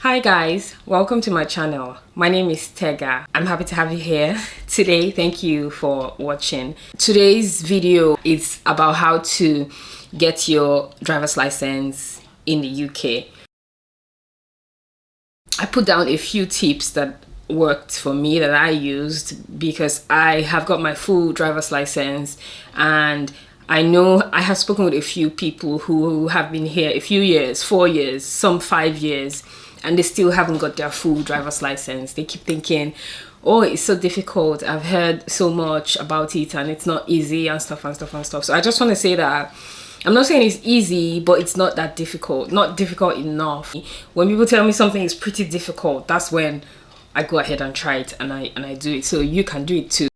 Hi guys, welcome to my channel. My name is Tega. I'm happy to have you here today. Thank you for watching. Today's video is about how to get your driver's license in the UK. I put down a few tips that worked for me that I used because I have got my full driver's license, and I know I have spoken with a few people who have been here a few years, 4 years, some 5 years, and they still haven't got their full driver's license. They keep thinking, oh, it's so difficult. I've heard so much about it and it's not easy and stuff and stuff and stuff. So I just want to say that I'm not saying it's easy, but it's not that difficult, not difficult enough. When people tell me something is pretty difficult, that's when I go ahead and try it and I do it. So you can do it too.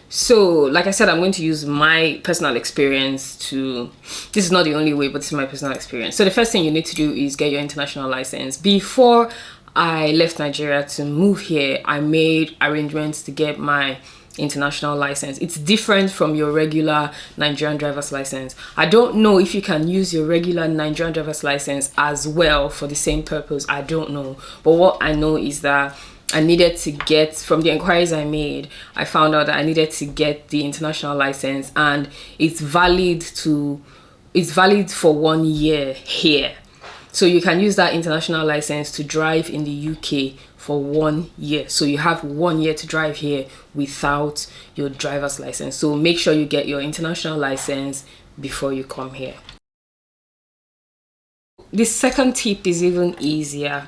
So like I said, I'm going to use my personal experience to, this is not the only way, but this is my personal experience. So the first thing you need to do is get your international license. Before I left Nigeria to move here, I made arrangements to get my international license. It's different from your regular Nigerian driver's license. I don't know if you can use your regular Nigerian driver's license as well for the same purpose. I don't know, but what I know is that I needed to get, from the inquiries I made, I found out that I needed to get the international license, and it's valid for 1 year here. So you can use that international license to drive in the UK for 1 year. So you have 1 year to drive here without your driver's license. So make sure you get your international license before you come here. The second tip is even easier.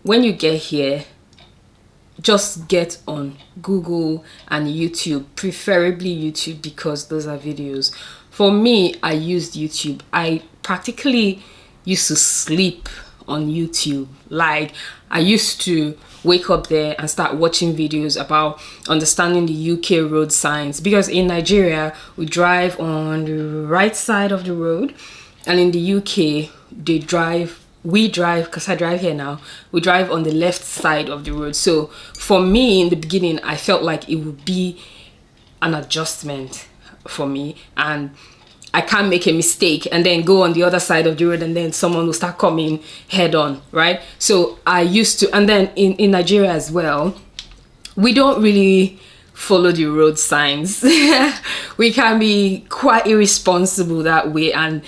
When you get here, just get on Google and YouTube, preferably YouTube, because those are videos. For me, I used YouTube. I practically used to sleep on YouTube. Like, I used to wake up there and start watching videos about understanding the UK road signs, because in Nigeria we drive on the right side of the road, and in the UK we drive, because I drive here now, we drive on the left side of the road. So for me, in the beginning, I felt like it would be an adjustment for me, and I can't make a mistake and then go on the other side of the road and then someone will start coming head on, right? So I used to, and then in Nigeria as well, we don't really follow the road signs. We can be quite irresponsible that way, and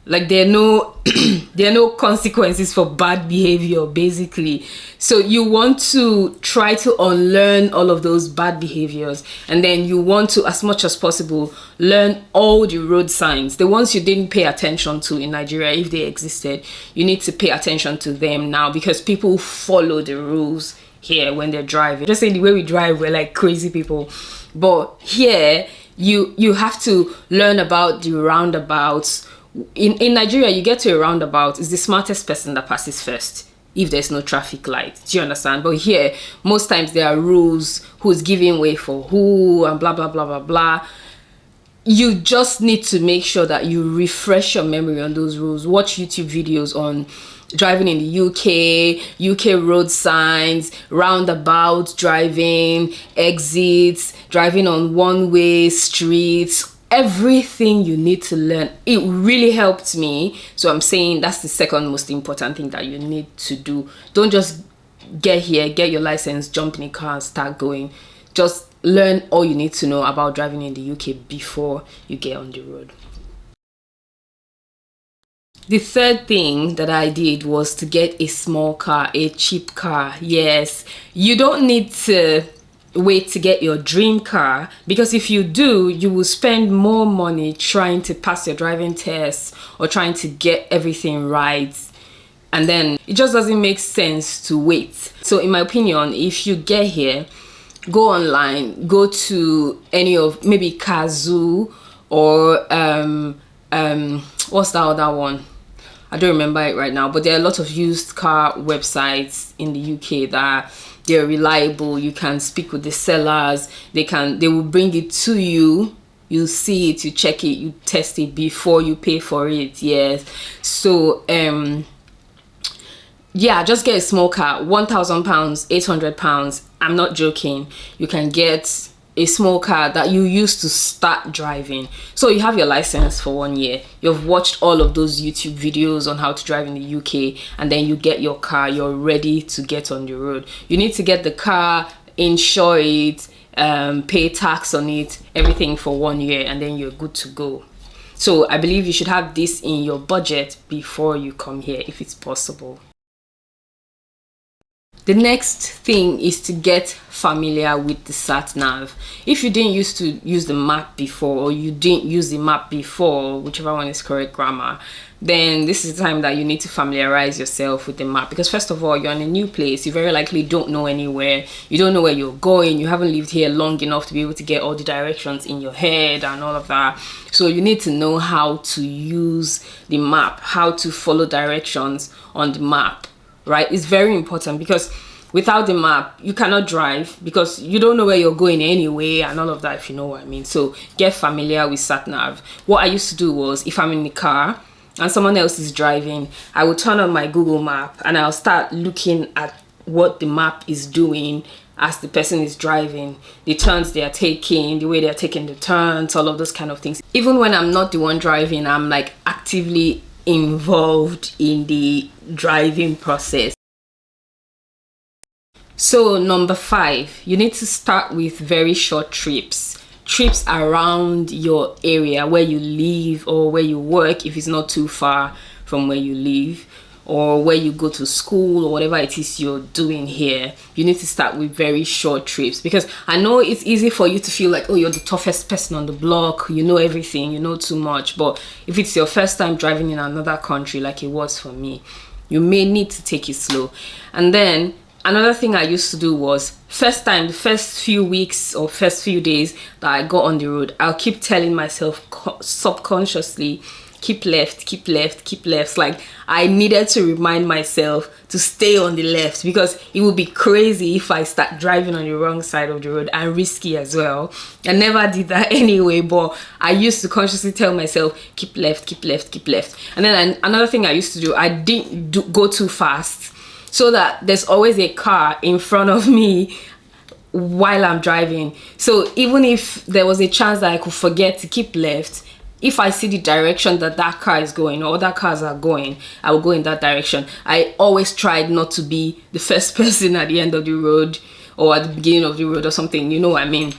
like there are no consequences for bad behavior, basically. So you want to try to unlearn all of those bad behaviors, and then you want to, as much as possible, learn all the road signs, the ones you didn't pay attention to in Nigeria. If they existed, you need to pay attention to them now, because people follow the rules here when they're driving. Just saying, the way we drive, we're like crazy people, but here you have to learn about the roundabouts. In Nigeria, you get to a roundabout, it's the smartest person that passes first if there's no traffic light. Do you understand? But here, most times there are rules, who's giving way for who, and blah blah blah blah blah. You just need to make sure that you refresh your memory on those rules. Watch YouTube videos on driving in the UK road signs, roundabout driving, exits, driving on one-way streets, everything you need to learn. It really helped me. So I'm saying that's the second most important thing that you need to do. Don't just get here, get your license, jump in a car and start going. Just learn all you need to know about driving in the UK before you get on the road. The third thing that I did was to get a small car, a cheap car. Yes, you don't need to wait to get your dream car, because if you do, you will spend more money trying to pass your driving test or trying to get everything right, and then it just doesn't make sense to wait. So in my opinion, if you get here, go online, go to any of, maybe Kazoo or what's that other one? I don't remember it right now, but there are a lot of used car websites in the UK that they're reliable. You can speak with the sellers. They will bring it to you. You see it, you check it, you test it before you pay for it. Yes. So yeah, just get a small car, £1,000, £800. I'm not joking. You can get a small car that you use to start driving. So you have your license for 1 year, you've watched all of those YouTube videos on how to drive in the UK, and then you get your car, you're ready to get on the road. You need to get the car, insure it, pay tax on it, everything for 1 year, and then you're good to go. So I believe you should have this in your budget before you come here if it's possible. The next thing is to get familiar with the sat nav. If you didn't used to use the map before, or you didn't use the map before, whichever one is correct grammar, then this is the time that you need to familiarize yourself with the map. Because first of all, you're in a new place, you very likely don't know anywhere, you don't know where you're going, you haven't lived here long enough to be able to get all the directions in your head and all of that. So you need to know how to use the map, how to follow directions on the map, right? It's very important, because without the map you cannot drive, because you don't know where you're going anyway and all of that, if you know what I mean. So get familiar with sat nav. What I used to do was, if I'm in the car and someone else is driving, I would turn on my Google map and I'll start looking at what the map is doing as the person is driving, the turns they are taking, the way they are taking the turns, all of those kind of things. Even when I'm not the one driving, I'm like actively involved in the driving process. So number 5, you need to start with very short trips around your area where you live or where you work, if it's not too far from where you live, or where you go to school, or whatever it is you're doing here. You need to start with very short trips, because I know it's easy for you to feel like, oh, you're the toughest person on the block, you know everything, you know too much. But if it's your first time driving in another country, like it was for me, you may need to take it slow. And then another thing I used to do was, the first few weeks or first few days that I got on the road, I'll keep telling myself subconsciously, keep left, keep left, keep left. Like I needed to remind myself to stay on the left, because it would be crazy if I start driving on the wrong side of the road, and risky as well. I never did that anyway, but I used to consciously tell myself, keep left, keep left, keep left. And then another thing I used to do, I didn't go too fast, so that there's always a car in front of me while I'm driving. So even if there was a chance that I could forget to keep left, if I see the direction that that car is going, or other cars are going, I will go in that direction. I always tried not to be the first person at the end of the road or at the beginning of the road or something, you know what I mean?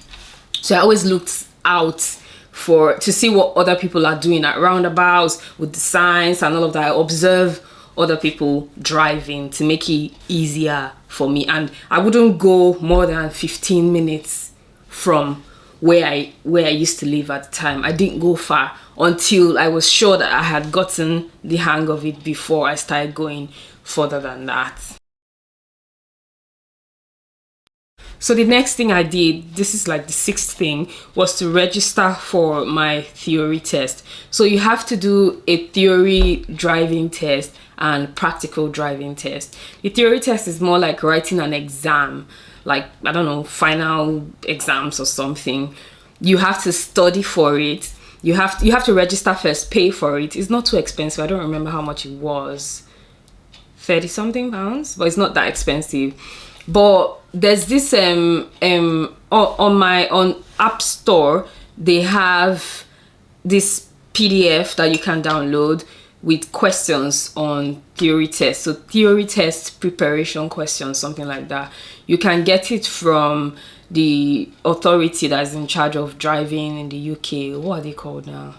So I always looked out to see what other people are doing at roundabouts with the signs and all of that. I observe other people driving to make it easier for me, and I wouldn't go more than 15 minutes from where I used to live at the time. I didn't go far until I was sure that I had gotten the hang of it before I started going further than that. So the next thing I did, this is like the 6th thing, was to register for my theory test. So you have to do a theory driving test and practical driving test. The theory test is more like writing an exam, like, I don't know, final exams or something. You have to study for it. You have to register first, pay for it. It's not too expensive. I don't remember how much it was. 30 something pounds, but it's not that expensive. But there's this on App Store, they have this PDF that you can download with questions on theory tests. So theory test preparation questions, something like that. You can get it from the authority that's in charge of driving in the UK. What are they called now?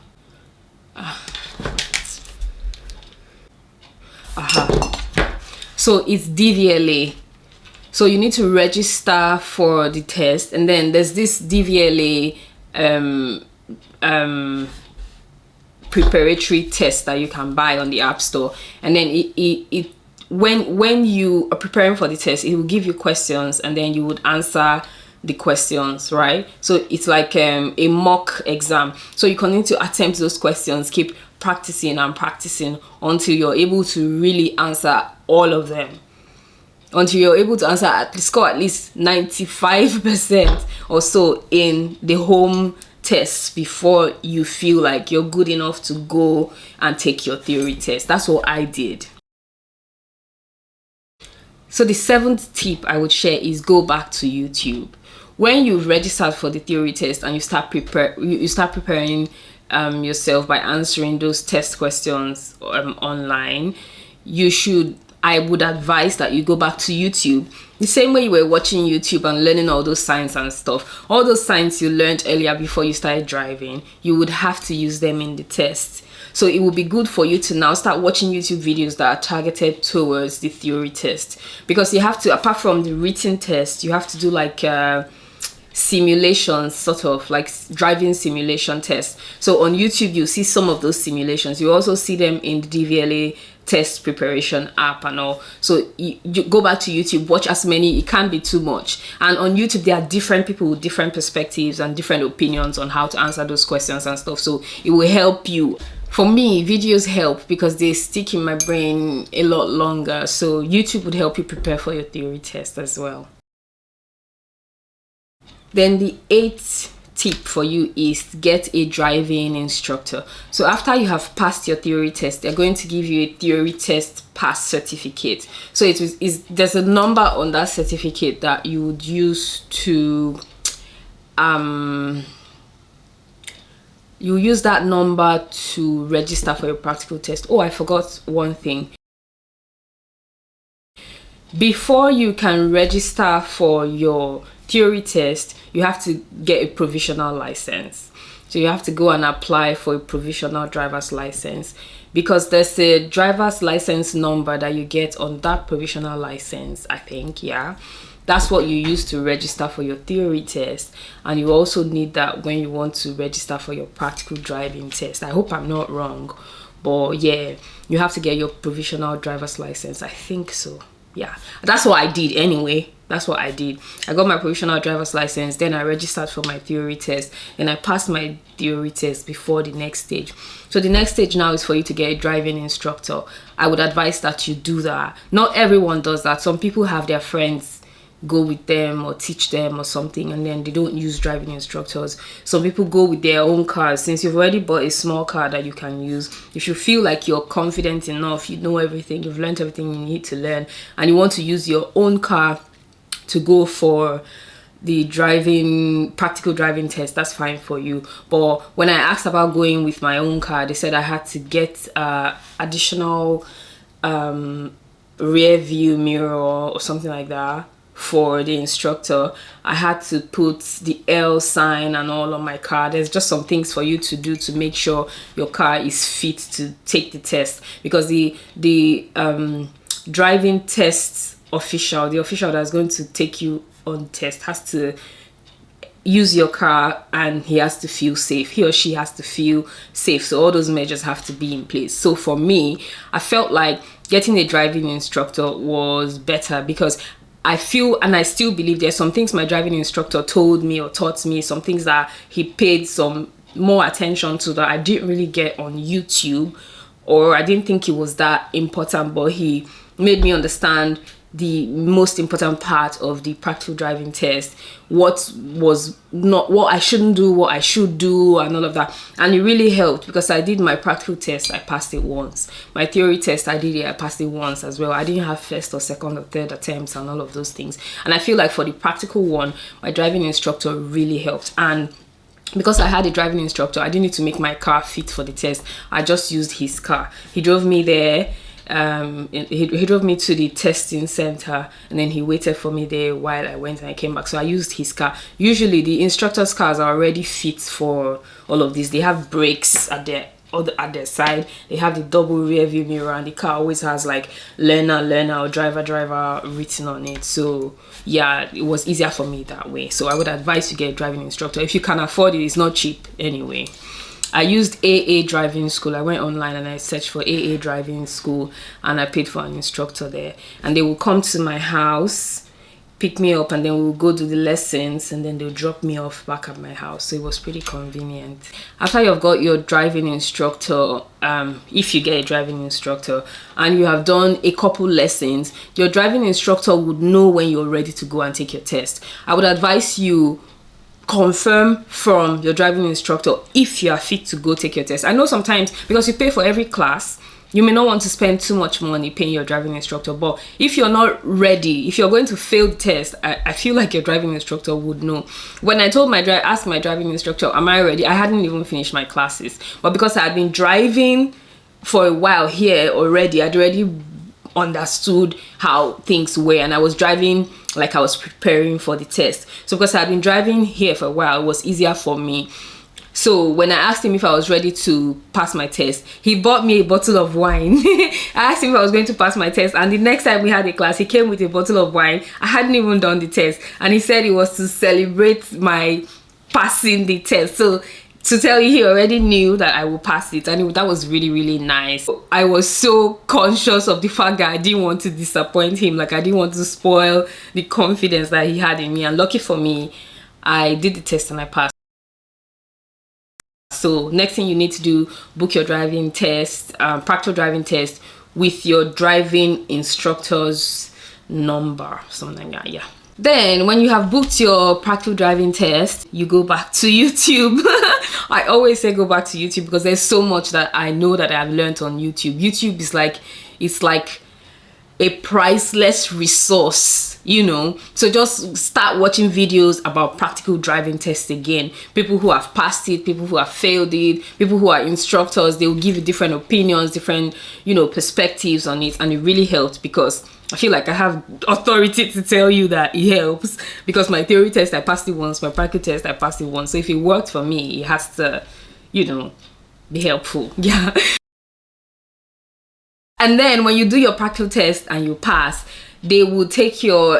So it's DVLA. So you need to register for the test, and then there's this DVLA preparatory test that you can buy on the App Store. And then when you are preparing for the test, it will give you questions, and then you would answer the questions, right? So it's like a mock exam. So you continue to attempt those questions, keep practicing and practicing until you're able to really answer all of them, until you're able to score at least 95% or so in the home tests before you feel like you're good enough to go and take your theory test. That's what I did. So the 7th tip I would share is go back to YouTube. when you've registered for the theory test and you start preparing yourself by answering those test questions online, I would advise that you go back to YouTube the same way you were watching YouTube and learning all those signs and stuff. All those signs you learned earlier before you started driving, you would have to use them in the test. So it would be good for you to now start watching YouTube videos that are targeted towards the theory test, because you have to, apart from the written test, you have to do like simulations, sort of like driving simulation tests. So on YouTube you see some of those simulations. You also see them in the DVLA test preparation app and all. So you go back to YouTube, watch as many, it can't be too much. And on YouTube there are different people with different perspectives and different opinions on how to answer those questions and stuff, so it will help you. For me, videos help because they stick in my brain a lot longer, so YouTube would help you prepare for your theory test as well. Then the 8th tip for you is get a driving instructor. So after you have passed your theory test, they're going to give you a theory test pass certificate. So there's a number on that certificate that you would use to you use that number to register for your practical test. Oh, I forgot one thing. Before you can register for your theory test, you have to get a provisional license. So you have to go and apply for a provisional driver's license, because there's a driver's license number that you get on that provisional license, I think. Yeah, that's what you use to register for your theory test, and you also need that when you want to register for your practical driving test. I hope I'm not wrong, but yeah, you have to get your provisional driver's license, I think so. Yeah, that's what I did anyway. That's what I did. I got my provisional driver's license, then I registered for my theory test, and I passed my theory test before the next stage. So the next stage now is for you to get a driving instructor. I would advise that you do that. Not everyone does that. Some people have their friends go with them or teach them or something, and then they don't use driving instructors. Some people go with their own cars. Since you've already bought a small car that you can use, if you feel like you're confident enough, you know everything, you've learned everything you need to learn, and you want to use your own car to go for the practical driving test, that's fine for you. But when I asked about going with my own car, they said I had to get additional rear view mirror or something like that for the instructor. I had to put the L sign and all on my car. There's just some things for you to do to make sure your car is fit to take the test, because the driving test official, the official that's going to take you on test, has to use your car, and he has to feel safe. He or she has to feel safe. So all those measures have to be in place. So for me, I felt like getting a driving instructor was better, because I feel, and I still believe, there's some things my driving instructor told me or taught me, some things that he paid some more attention to that I didn't really get on YouTube, or I didn't think it was that important, but he made me understand the most important part of the practical driving test, what I shouldn't do, what I should do, and all of that. And it really helped, because I did my practical test, I passed it once. My theory test, I did it, I passed it once as well. I didn't have first or second or third attempts and all of those things. And I feel like for the practical one, my driving instructor really helped. And because I had a driving instructor, I didn't need to make my car fit for the test. I just used his car. He drove me there. He drove me to the testing center, and then he waited for me there while I went and I came back. So I used his car. Usually the instructors' cars are already fit for all of this. They have brakes at their side. They have the double rear view mirror, and the car always has like learner or driver written on it. So yeah, it was easier for me that way. So I would advise you get a driving instructor if you can afford it. It's not cheap anyway. I used AA driving school. I went online and I searched for AA driving school, and I paid for an instructor there, and they will come to my house, pick me up, and then we'll go do the lessons, and then they'll drop me off back at my house. So it was pretty convenient. After you've got your driving instructor, if you get a driving instructor and you have done a couple lessons, your driving instructor would know when you're ready to go and take your test. I would advise you confirm from your driving instructor if you are fit to go take your test. I know sometimes, because you pay for every class, you may not want to spend too much money paying your driving instructor. But if you're not ready, if you're going to fail the test, I feel like your driving instructor would know. When I asked my driving instructor, am I ready? I hadn't even finished my classes, but because I had been driving for a while here already, I'd already understood how things were, and I was driving like I was preparing for the test. So because I had been driving here for a while, it was easier for me. So when I asked him if I was ready to pass my test, he bought me a bottle of wine. I asked him if I was going to pass my test, and the next time we had a class, he came with a bottle of wine. I hadn't even done the test, and he said it was to celebrate my passing the test. So to tell you, he already knew that I would pass it, and that was really, really nice. I was so conscious of the fact that I didn't want to disappoint him. Like, I didn't want to spoil the confidence that he had in me, and lucky for me, I did the test and I passed. So next thing you need to do, book your driving test, practical driving test with your driving instructor's number, something like that. Yeah. Then when you have booked your practical driving test, you go back to YouTube. I always say go back to YouTube because there's so much that I know that I've learned on YouTube. YouTube is like, it's like a priceless resource, you know. So just start watching videos about practical driving tests again. People who have passed it, people who have failed it, people who are instructors, they will give you different opinions, different, you know, perspectives on it, and it really helps because I feel like I have authority to tell you that it helps, because my theory test I passed it once, my practical test I passed it once. So if it worked for me, it has to, you know, be helpful. Yeah. And then when you do your practical test and you pass, they will give you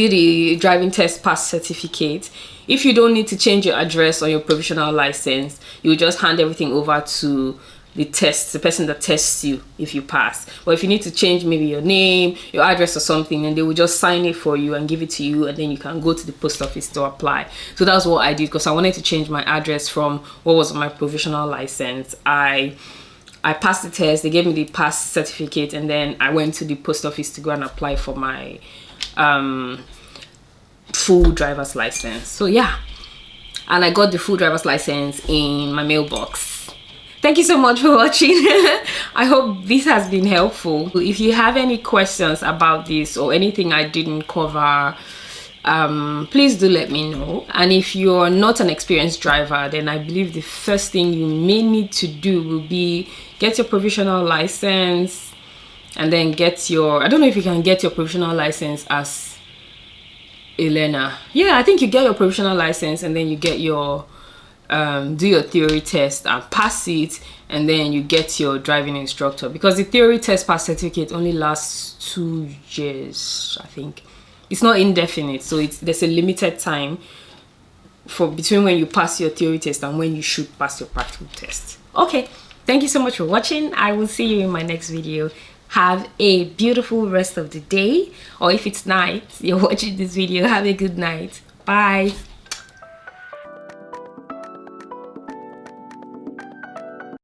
the driving test pass certificate. If you don't need to change your address on your provisional license, you just hand everything over to the person that tests you if you pass. But if you need to change maybe your name, your address or something, then they will just sign it for you and give it to you, and then you can go to the post office to apply. So that's what I did, because I wanted to change my address from what was on my provisional license. I passed the test, they gave me the pass certificate, and then I went to the post office to go and apply for my full driver's license. So yeah, and I got the full driver's license in my mailbox. Thank you so much for watching. I hope this has been helpful. If you have any questions about this or anything I didn't cover, please do let me know. And if you're not an experienced driver, then I believe the first thing you may need to do will be get your provisional license, and then get your, I don't know if you can get your provisional license as a learner. Yeah, I think you get your provisional license, and then you get your do your theory test and pass it, and then you get your driving instructor, because the theory test pass certificate only lasts 2 years, I think. It's not indefinite, so there's a limited time for between when you pass your theory test and when you should pass your practical test. Okay, thank you so much for watching. I will see you in my next video. Have a beautiful rest of the day, or if it's night you're watching this video, have a good night. Bye.